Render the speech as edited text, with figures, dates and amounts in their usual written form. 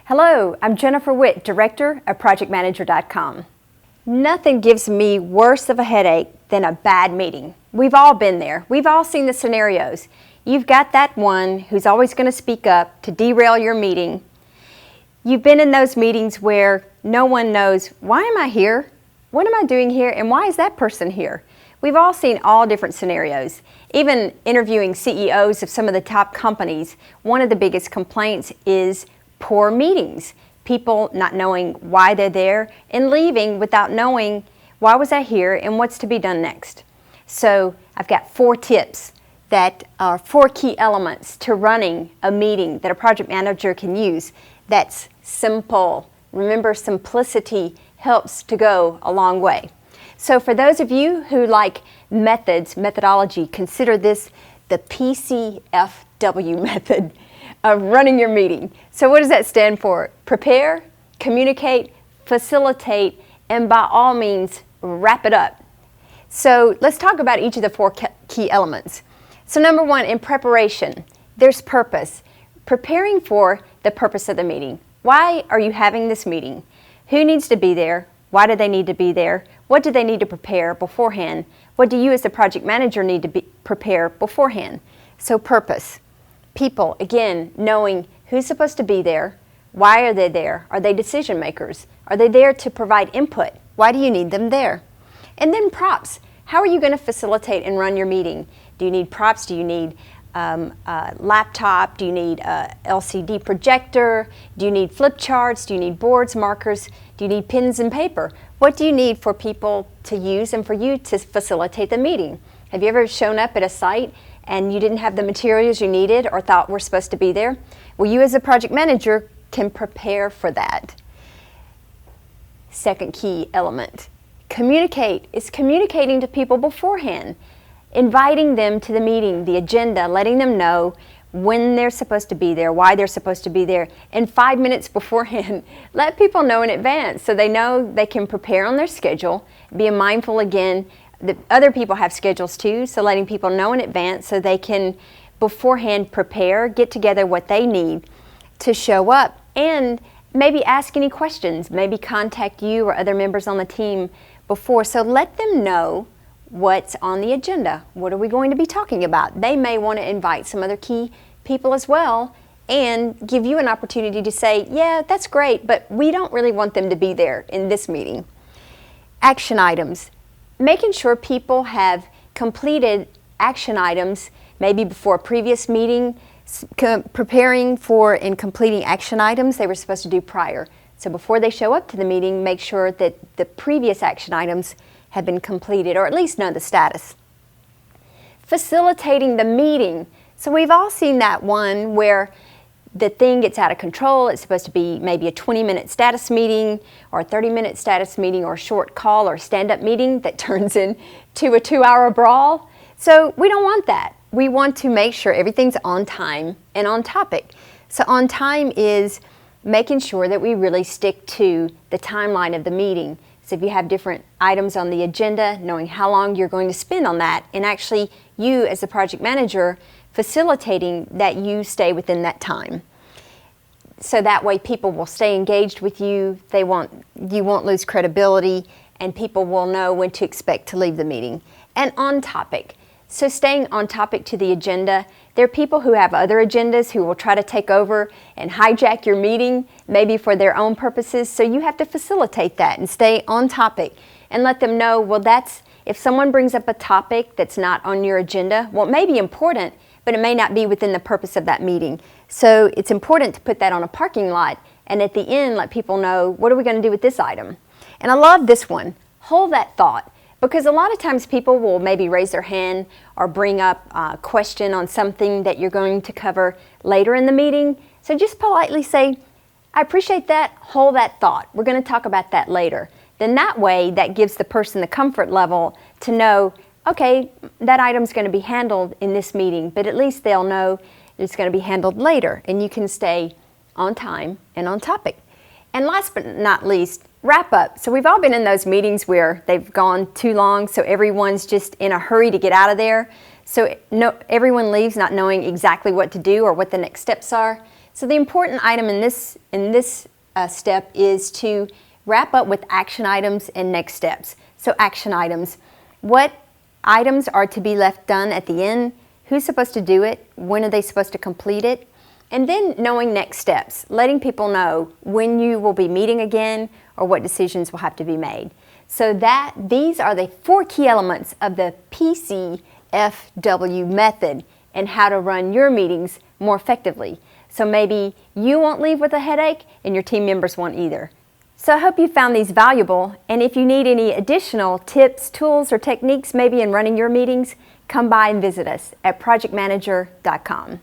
Hello, I'm Jennifer Witt, Director of ProjectManager.com. Nothing gives me worse of a headache than a bad meeting. We've all been there. We've all seen the scenarios. You've got that one who's always going to speak up to derail your meeting. You've been in those meetings where no one knows, why am I here? What am I doing here? And why is that person here? We've all seen all different scenarios. Even interviewing CEOs of some of the top companies, one of the biggest complaints is poor meetings. People not knowing why they're there and leaving without knowing why was I here and what's to be done next. So I've got 4 tips that are 4 key elements to running a meeting that a project manager can use that's simple. Remember, simplicity helps to go a long way. So for those of you who like methodology, consider this the PCFW method of running your meeting. So what does that stand for? Prepare, communicate, facilitate, and by all means, wrap it up. So let's talk about each of the 4 key elements. So number 1, in preparation, there's purpose. Preparing for the purpose of the meeting. Why are you having this meeting? Who needs to be there? Why do they need to be there? What do they need to prepare beforehand? What do you as the project manager need to prepare beforehand? So purpose. People, again, knowing who's supposed to be there, why are they there? Are they decision makers? Are they there to provide input? Why do you need them there? And then props. How are you going to facilitate and run your meeting? Do you need props? Do you need a laptop? Do you need a LCD projector? Do you need flip charts? Do you need boards, markers? Do you need pens and paper? What do you need for people to use and for you to facilitate the meeting? Have you ever shown up at a site and you didn't have the materials you needed or thought were supposed to be there? Well, you as a project manager can prepare for that. Second key element, communicate. It's communicating to people beforehand, inviting them to the meeting, the agenda, letting them know when they're supposed to be there, why they're supposed to be there, and 5 minutes beforehand. Let people know in advance so they know they can prepare on their schedule, being mindful again that other people have schedules too, so letting people know in advance so they can beforehand prepare, get together what they need to show up, and maybe ask any questions, maybe contact you or other members on the team before. So let them know what's on the agenda. What are we going to be talking about? They may want to invite some other key people as well and give you an opportunity to say, yeah, that's great, but we don't really want them to be there in this meeting. Action items. Making sure people have completed action items maybe before a previous meeting, preparing for and completing action items they were supposed to do prior. So before they show up to the meeting, make sure that the previous action items have been completed or at least know the status. Facilitating the meeting. So we've all seen that one where the thing gets out of control. It's supposed to be maybe a 20-minute status meeting or a 30-minute status meeting or a short call or stand-up meeting that turns into a 2-hour brawl. So we don't want that. We want to make sure everything's on time and on topic. So on time is making sure that we really stick to the timeline of the meeting. So if you have different items on the agenda, knowing how long you're going to spend on that, and actually you as the project manager facilitating that you stay within that time. So that way people will stay engaged with you, you won't lose credibility, and people will know when to expect to leave the meeting. And on topic. So staying on topic to the agenda. There are people who have other agendas who will try to take over and hijack your meeting, maybe for their own purposes. So you have to facilitate that and stay on topic and let them know, well, if someone brings up a topic that's not on your agenda, well, it may be important, but it may not be within the purpose of that meeting. So it's important to put that on a parking lot and at the end let people know, what are we going to do with this item? And I love this one, hold that thought. Because a lot of times people will maybe raise their hand or bring up a question on something that you're going to cover later in the meeting. So just politely say, I appreciate that, hold that thought. We're going to talk about that later. Then that way, that gives the person the comfort level to know, okay, that item's going to be handled in this meeting, but at least they'll know it's going to be handled later, and you can stay on time and on topic. And last but not least, wrap up. So we've all been in those meetings where they've gone too long, so everyone's just in a hurry to get out of there. So everyone leaves not knowing exactly what to do or what the next steps are. So the important item in this step is to wrap up with action items and next steps. So action items, what items are to be left done at the end, who's supposed to do it, when are they supposed to complete it, and then knowing next steps, letting people know when you will be meeting again or what decisions will have to be made. So these are the 4 key elements of the PCFW method and how to run your meetings more effectively. So maybe you won't leave with a headache and your team members won't either. So I hope you found these valuable, and if you need any additional tips, tools, or techniques maybe in running your meetings, come by and visit us at projectmanager.com.